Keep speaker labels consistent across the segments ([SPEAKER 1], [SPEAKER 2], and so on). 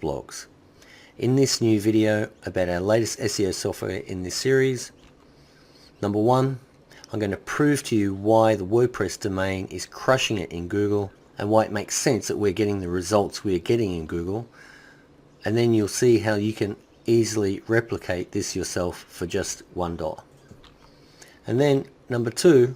[SPEAKER 1] blogs. In this new video about our latest SEO software in this series, number one, I'm going to prove to you why the WordPress domain is crushing it in Google and why it makes sense that we're getting the results we're getting in Google. And then you'll see how you can easily replicate this yourself for just $1. And then number two,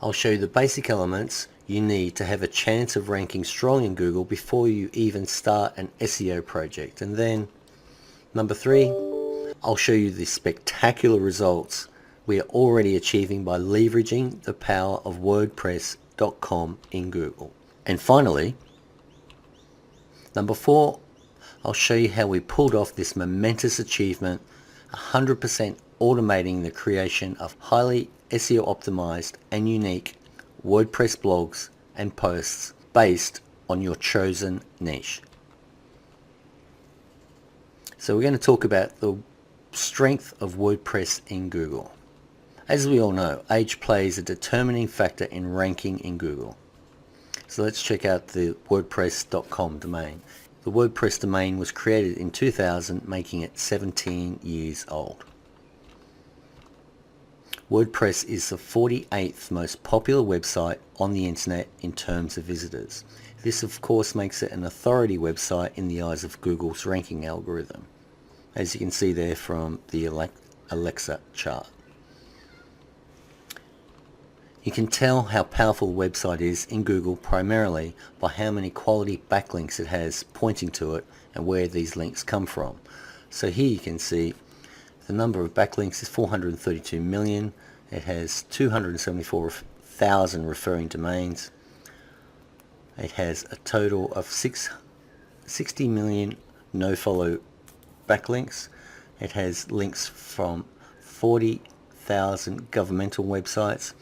[SPEAKER 1] I'll show you the basic elements you need to have a chance of ranking strong in Google before you even start an SEO project. And then number three, I'll show you the spectacular results we are already achieving by leveraging the power of WordPress.com in Google. And finally, number four, I'll show you how we pulled off this momentous achievement, 100% automating the creation of highly SEO optimized and unique WordPress blogs and posts based on your chosen niche. So we're going to talk about the strength of WordPress in Google. As we all know, age plays a determining factor in ranking in Google. So let's check out the WordPress.com domain. The WordPress domain was created in 2000, making it 17 years old. WordPress is the 48th most popular website on the internet in terms of visitors. This of course makes it an authority website in the eyes of Google's ranking algorithm, as you can see there from the Alexa chart. You can tell how powerful the website is in Google primarily by how many quality backlinks it has pointing to it and where these links come from. So here you can see the number of backlinks is 432 million. It has 274,000 referring domains. It has a total of 60 million no-follow backlinks. It has links from 40,000 governmental websites.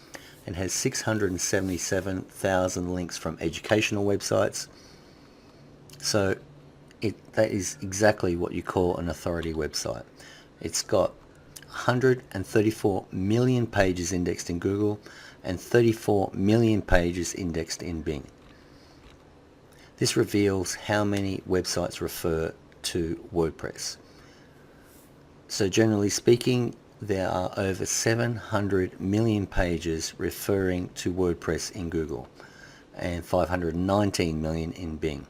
[SPEAKER 1] It has 677,000 links from educational websites. So that is exactly what you call an authority website. It's got 134 million pages indexed in Google and 34 million pages indexed in Bing. This reveals how many websites refer to WordPress. So generally speaking, there are over 700 million pages referring to WordPress in Google and 519 million in Bing.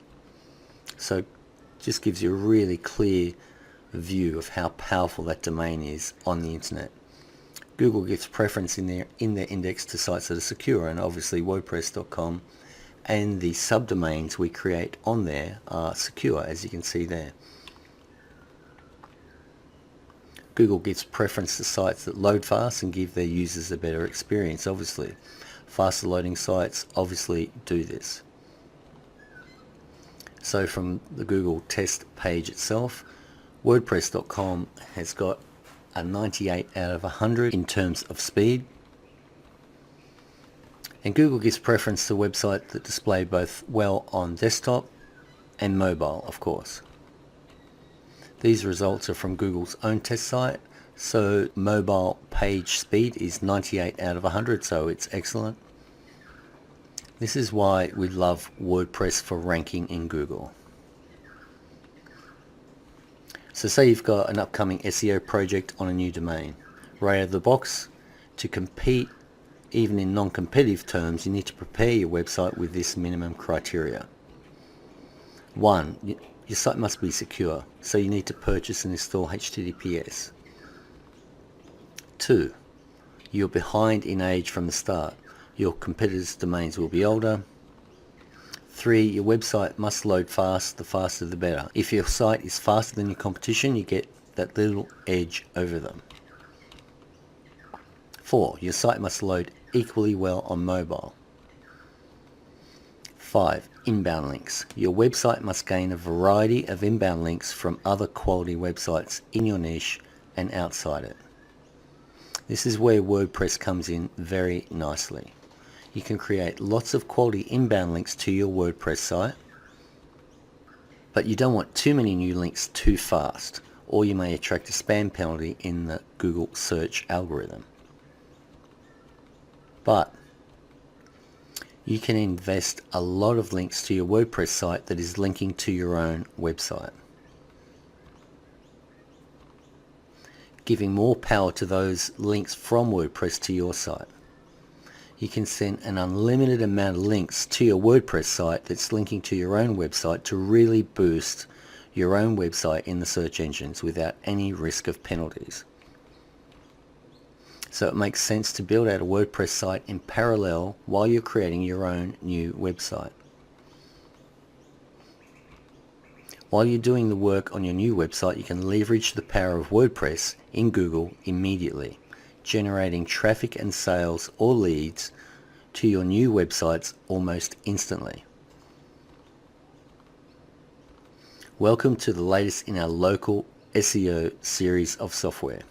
[SPEAKER 1] So just gives you a really clear view of how powerful that domain is on the internet. Google gives preference in their index to sites that are secure, and obviously WordPress.com and the subdomains we create on there are secure, as you can see there. Google gives preference to sites that load fast and give their users a better experience. Obviously, faster loading sites obviously do this. So from the Google test page itself, WordPress.com has got a 98 out of 100 in terms of speed. And Google gives preference to websites that display both well on desktop and mobile, of course. These results are from Google's own test site, so mobile page speed is 98 out of 100, so it's excellent. This is why we love WordPress for ranking in Google. So say you've got an upcoming SEO project on a new domain. Right out of the box, to compete even in non-competitive terms, you need to prepare your website with this minimum criteria. 1. Your site must be secure, so you need to purchase and install HTTPS. 2. You're behind in age from the start. Your competitors' domains will be older. 3. Your website must load fast, the faster the better. If your site is faster than your competition, you get that little edge over them. 4. Your site must load equally well on mobile. 5. Inbound links. Your website must gain a variety of inbound links from other quality websites in your niche and outside it. This is where WordPress comes in very nicely. You can create lots of quality inbound links to your WordPress site, but you don't want too many new links too fast, or you may attract a spam penalty in the Google search algorithm. But You can invest a lot of links to your WordPress site that is linking to your own website, giving more power to those links from WordPress to your site. You can send an unlimited amount of links to your WordPress site that's linking to your own website to really boost your own website in the search engines without any risk of penalties. So it makes sense to build out a WordPress site in parallel while you're creating your own new website. While you're doing the work on your new website, you can leverage the power of WordPress in Google immediately, generating traffic and sales or leads to your new websites almost instantly. Welcome to the latest in our local SEO series of software,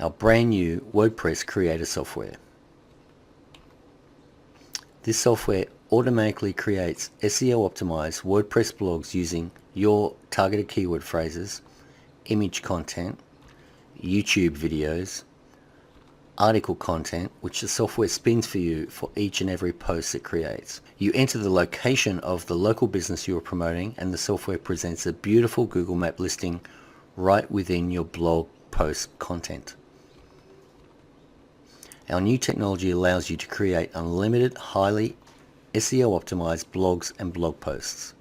[SPEAKER 1] our brand new WordPress creator software. This software automatically creates SEO optimized WordPress blogs using your targeted keyword phrases, image content, YouTube videos, article content, which the software spins for you for each and every post it creates. You enter the location of the local business you are promoting, and the software presents a beautiful Google Map listing right within your blog post content. Our new technology allows you to create unlimited, highly SEO optimized blogs and blog posts.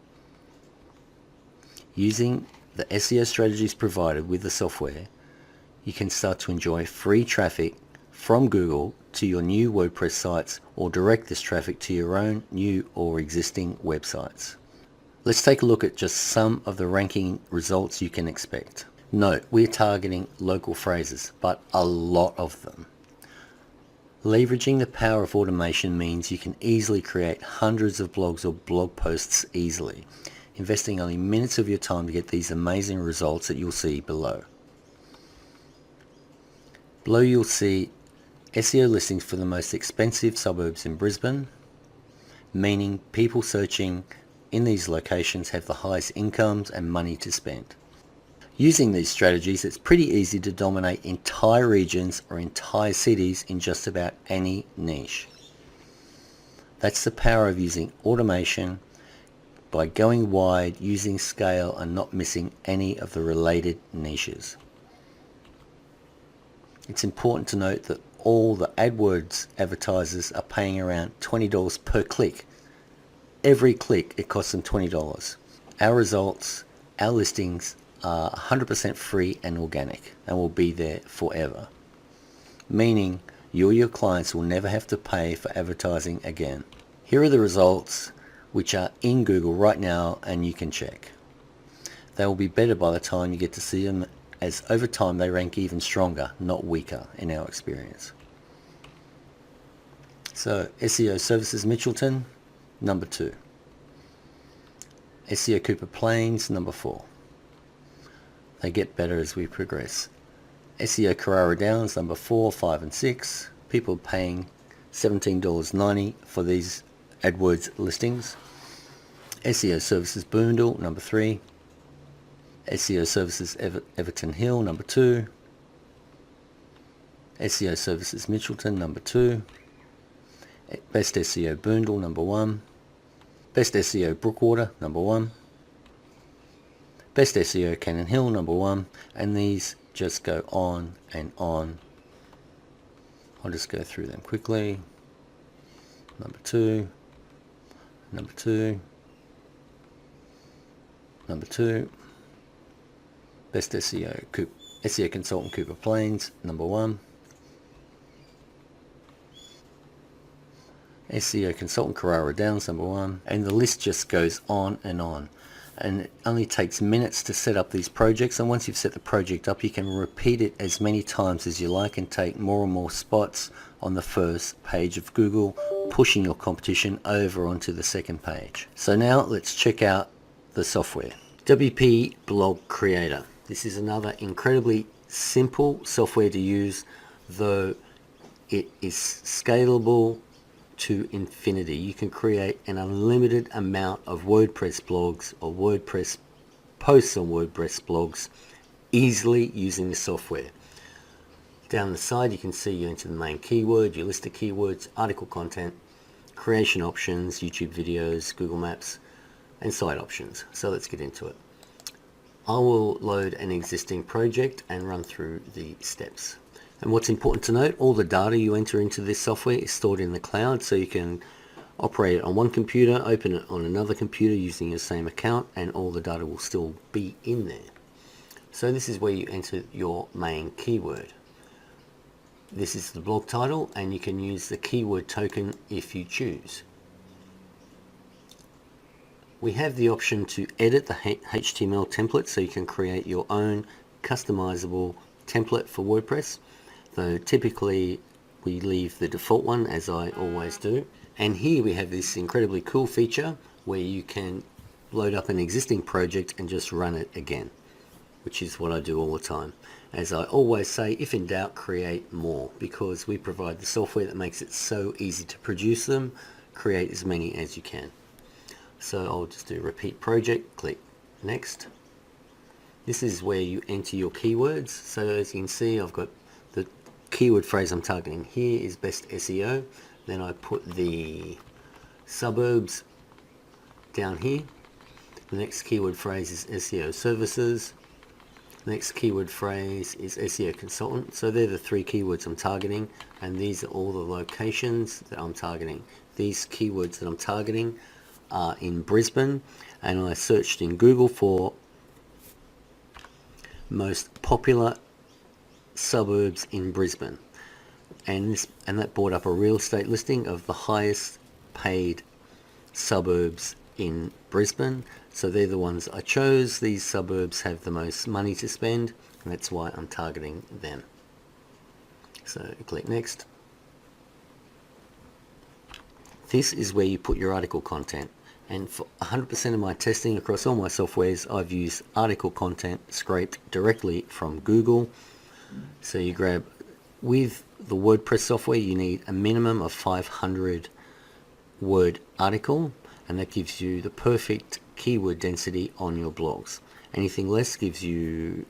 [SPEAKER 1] Using the SEO strategies provided with the software, you can start to enjoy free traffic from Google to your new WordPress sites, or direct this traffic to your own new or existing websites. Let's take a look at just some of the ranking results you can expect. Note, we're targeting local phrases, but a lot of them. Leveraging the power of automation means you can easily create hundreds of blogs or blog posts easily, investing only minutes of your time to get these amazing results that you'll see below. Below you'll see SEO listings for the most expensive suburbs in Brisbane, meaning people searching in these locations have the highest incomes and money to spend. Using these strategies, it's pretty easy to dominate entire regions or entire cities in just about any niche. That's the power of using automation by going wide, using scale, and not missing any of the related niches. It's important to note that all the AdWords advertisers are paying around $20 per click. Every click, it costs them $20. Our results, our listings are 100% free and organic and will be there forever, meaning you or your clients will never have to pay for advertising again. Here are the results which are in Google right now, and you can check. They will be better by the time you get to see them, as over time they rank even stronger, not weaker in our experience. So SEO Services Mitchelton, number 2. SEO Cooper Plains, number 4. They get better as we progress. SEO Carrara Downs, number 4, 5 and 6. People paying $17.90 for these AdWords listings. SEO Services Boondall, number 3. SEO Services Everton Hill, number 2. SEO Services Mitchelton, number 2. Best SEO Boondall, number 1. Best SEO Brookwater, number 1. Best SEO Cannon Hill, number 1, and these just go on and on. I'll just go through them quickly. Number 2, number 2, number 2. Best SEO Consultant Cooper Plains, number 1. SEO Consultant Carrara Downs, number 1, and the list just goes on and on. And it only takes minutes to set up these projects, and once you've set the project up, you can repeat it as many times as you like and take more and more spots on the first page of Google, pushing your competition over onto the second page. So now let's check out the software. WP Blog Creator. This is another incredibly simple software to use, though it is scalable to infinity. You can create an unlimited amount of WordPress blogs or WordPress posts on WordPress blogs easily using the software. Down the side you can see you enter the main keyword, your list of keywords, article content, creation options, YouTube videos, Google Maps, and site options. So let's get into it. I will load an existing project and run through the steps. And what's important to note, all the data you enter into this software is stored in the cloud, so you can operate it on one computer, open it on another computer using your same account, and all the data will still be in there. So this is where you enter your main keyword. This is the blog title, and you can use the keyword token if you choose. We have the option to edit the HTML template, so you can create your own customizable template for WordPress, though typically we leave the default one, as I always do. And here we have this incredibly cool feature where you can load up an existing project and just run it again, which is what I do all the time. As I always say, if in doubt, create more, because we provide the software that makes it so easy to produce them. Create as many as you can. So I'll just do repeat project, click next. This is where you enter your keywords. So as you can see, I've got the keyword phrase I'm targeting here is best SEO. Then I put the suburbs down here. The next keyword phrase is SEO services. The next keyword phrase is SEO consultant. So they're the three keywords I'm targeting, and these are all the locations that I'm targeting. These keywords that I'm targeting are in Brisbane, and I searched in Google for most popular suburbs in Brisbane, and that brought up a real estate listing of the highest paid suburbs in Brisbane. So they're the ones I chose. These suburbs have the most money to spend, and that's why I'm targeting them. So click next. This is where you put your article content, and for 100% of my testing across all my softwares, I've used article content scraped directly from Google. So you grab, with the WordPress software, you need a minimum of 500 word article, and that gives you the perfect keyword density on your blogs. Anything less gives you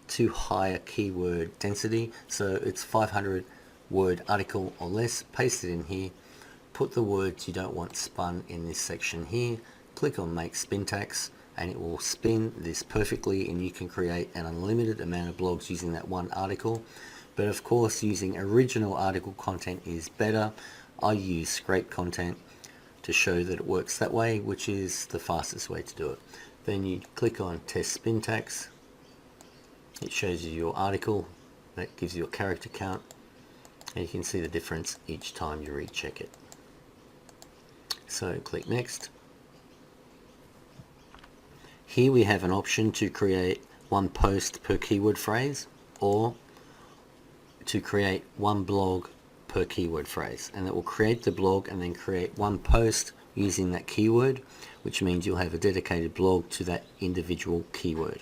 [SPEAKER 1] too high a keyword density, so it's 500 word article or less. Paste it in here, put the words you don't want spun in this section here, click on make spin tax, and it will spin this perfectly, and you can create an unlimited amount of blogs using that one article. But of course, using original article content is better. I use scrape content to show that it works that way, which is the fastest way to do it. Then you click on test spin tax. It shows you your article, that gives you a character count, and you can see the difference each time you recheck it. So click next. Here we have an option to create one post per keyword phrase, or to create one blog per keyword phrase, and it will create the blog and then create one post using that keyword, which means you'll have a dedicated blog to that individual keyword.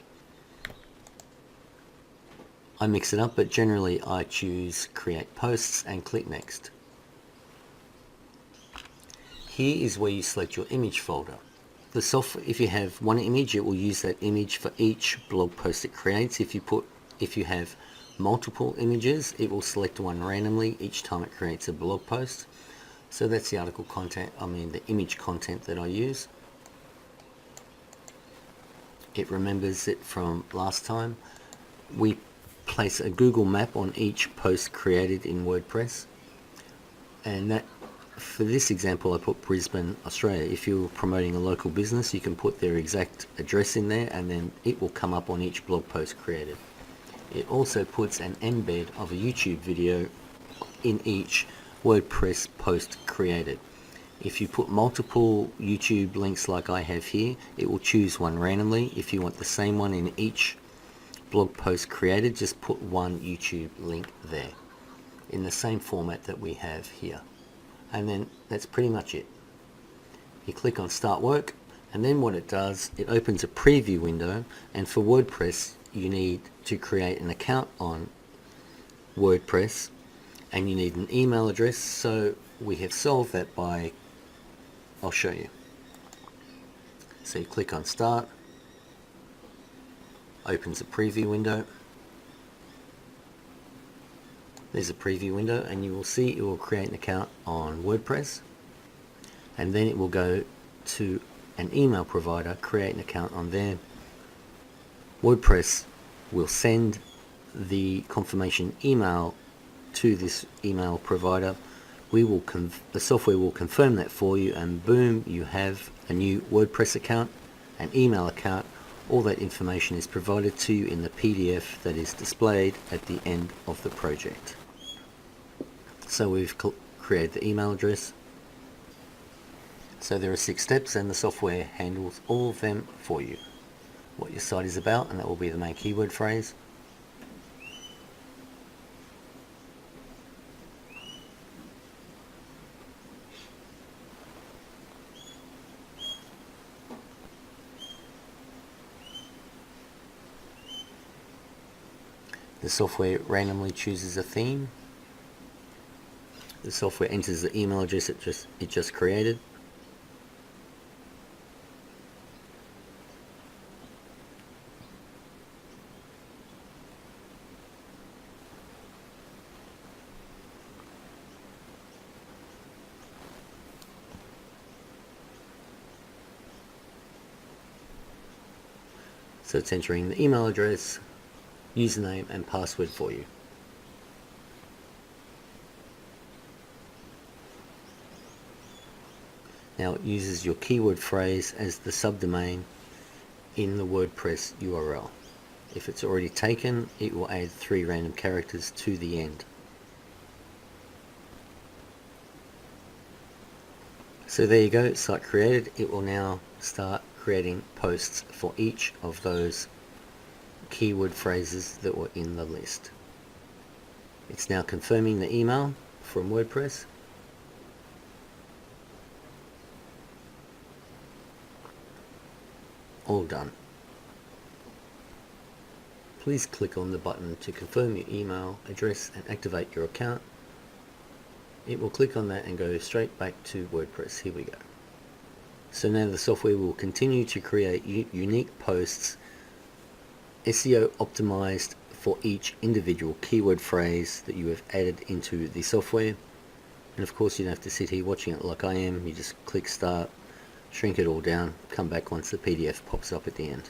[SPEAKER 1] I mix it up, but generally I choose create posts and click next. Here is where you select your image folder. The software, if you have one image, it will use that image for each blog post it creates. If you have multiple images, it will select one randomly each time it creates a blog post. So that's the article content, the image content that I use. It remembers it from last time. We place a Google map on each post created in WordPress, and that, for this example, I put Brisbane, Australia. If you're promoting a local business, you can put their exact address in there, and then it will come up on each blog post created. It also puts an embed of a YouTube video in each WordPress post created. If you put multiple YouTube links like I have here, it will choose one randomly. If you want the same one in each blog post created, just put one YouTube link there in the same format that we have here. And then that's pretty much it. You click on start work, and then what it does, it opens a preview window, and for WordPress you need to create an account on WordPress, and you need an email address. So we have solved that by, I'll show you. So you click on start, opens a preview window. There's a preview window, and you will see it will create an account on WordPress. and then it will go to an email provider, create an account on there. WordPress will send the confirmation email to this email provider. The software will confirm that for you, and boom, you have a new WordPress account, an email account. All that information is provided to you in the PDF that is displayed at the end of the project. So we've created the email address. So there are 6 steps, and the software handles all of them for you. What your site is about, and that will be the main keyword phrase. The software randomly chooses a theme. The software enters the email address it just created. So it's entering the email address, username and password for you. Now it uses your keyword phrase as the subdomain in the WordPress URL. If it's already taken, it will add 3 random characters to the end. So there you go, site created. It will now start creating posts for each of those keyword phrases that were in the list. It's now confirming the email from WordPress. All done. Please click on the button to confirm your email address and activate your account. It will click on that and go straight back to WordPress. Here we go. So now the software will continue to create unique posts, SEO optimized for each individual keyword phrase that you have added into the software. And of course you don't have to sit here watching it like I am. You just click start, shrink it all down, come back once the PDF pops up at the end.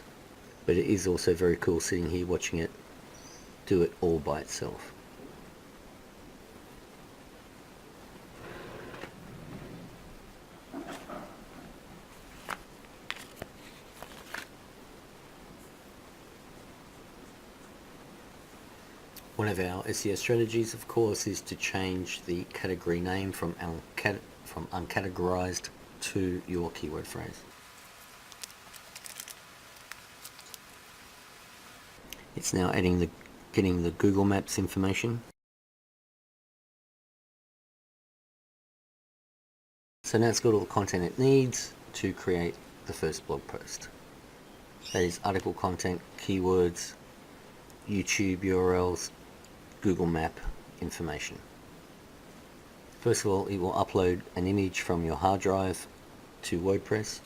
[SPEAKER 1] But it is also very cool sitting here watching it do it all by itself. One of our SEO strategies, of course, is to change the category name from uncategorized to your keyword phrase. It's now getting the Google Maps information. So now it's got all the content it needs to create the first blog post. That is article content, keywords, YouTube URLs, Google Map information. First of all, it will upload an image from your hard drive to WordPress.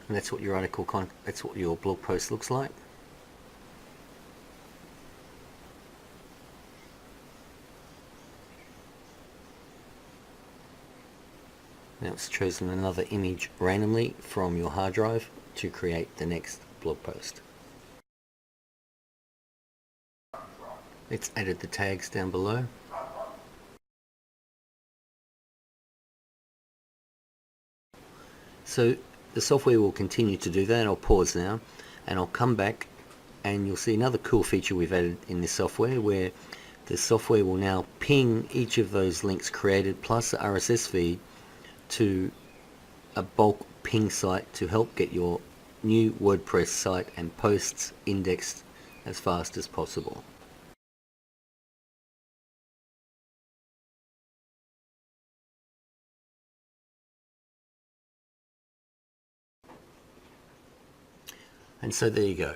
[SPEAKER 1] And that's what your blog post looks like. Now it's chosen another image randomly from your hard drive to create the next blog post. It's added the tags down below. So the software will continue to do that. I'll pause now and I'll come back and you'll see another cool feature we've added in this software, where the software will now ping each of those links created plus the RSS feed to a bulk ping site to help get your new WordPress site and posts indexed as fast as possible. And so there you go.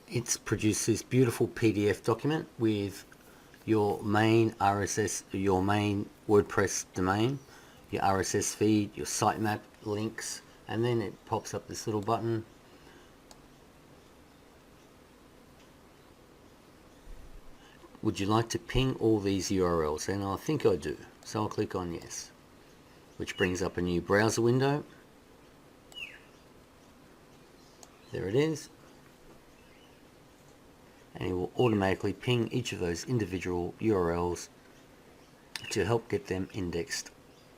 [SPEAKER 1] It's produced this beautiful PDF document with your main WordPress domain, your RSS feed, your sitemap links, and then it pops up this little button. Would you like to ping all these URLs? And I think I do, so I'll click on yes, which brings up a new browser window. There it is, and it will automatically ping each of those individual URLs to help get them indexed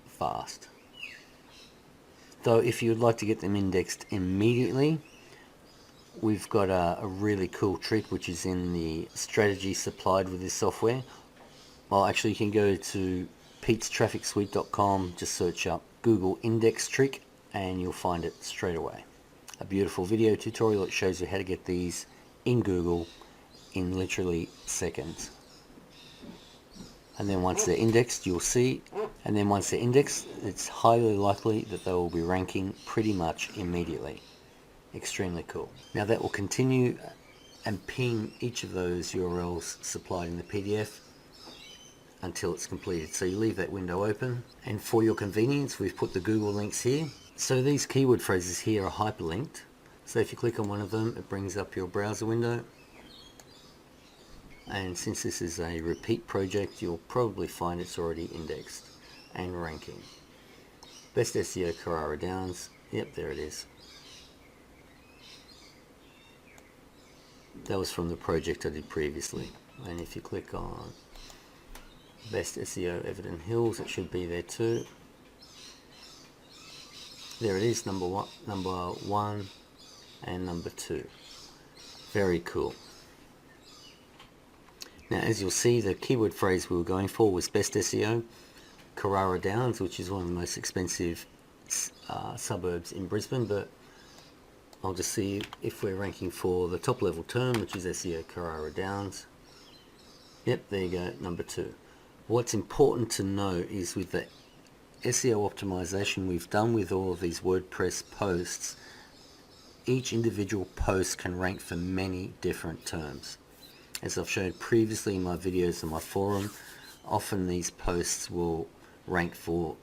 [SPEAKER 1] fast. Though if you'd like to get them indexed immediately, we've got a really cool trick which is in the strategy supplied with this software. Well, actually you can go to petestrafficsuite.com, just search up Google index trick and you'll find it straight away. A beautiful video tutorial that shows you how to get these in Google in literally seconds. And then once they're indexed, you'll see, and then once they're indexed, it's highly likely that they will be ranking pretty much immediately. Extremely cool. Now that will continue and ping each of those URLs supplied in the PDF until it's completed. So you leave that window open, and for your convenience we've put the Google links here. So these keyword phrases here are hyperlinked. So if you click on one of them, it brings up your browser window. And since this is a repeat project, you'll probably find it's already indexed and ranking. Best SEO Carrara Downs. Yep, there it is. That was from the project I did previously. And if you click on Best SEO Everton Hills, it should be there too. There it is, number one and number 2. Very cool. Now, as you'll see, the keyword phrase we were going for was Best SEO Carrara Downs, which is one of the most expensive suburbs in Brisbane, but I'll just see if we're ranking for the top level term, which is SEO Carrara Downs. Yep, there you go, number 2. What's important to know is with the SEO optimization we've done with all of these WordPress posts, each individual post can rank for many different terms. As I've showed previously in my videos on my forum, often these posts will rank for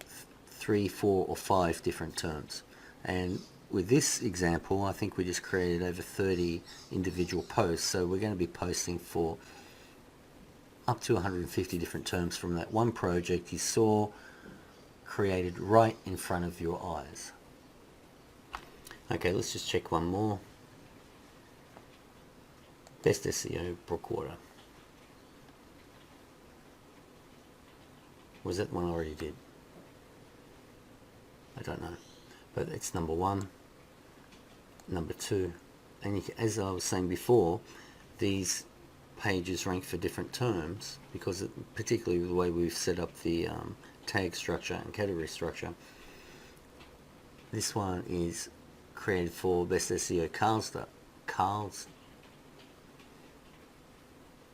[SPEAKER 1] 3, 4 or 5 different terms. And with this example, I think we just created over 30 individual posts, so we're going to be posting for up to 150 different terms from that one project you saw created right in front of your eyes. Okay, let's just check one more. Best SEO Brookwater. Was that the one I already did? I don't know. But it's number 1, number 2. And as I was saying before, these pages rank for different terms because particularly the way we've set up the tag structure and category structure. This one is created for Best SEO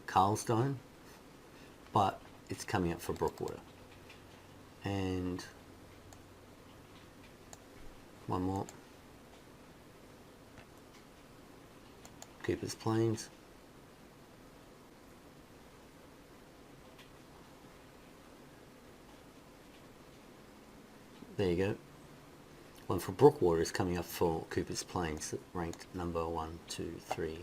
[SPEAKER 1] Carlstone, but it's coming up for Brookwater. And one more, Cooper's Plains. There you go. One for Brookwater is coming up for Cooper's Plains, ranked number 1, 2, 3,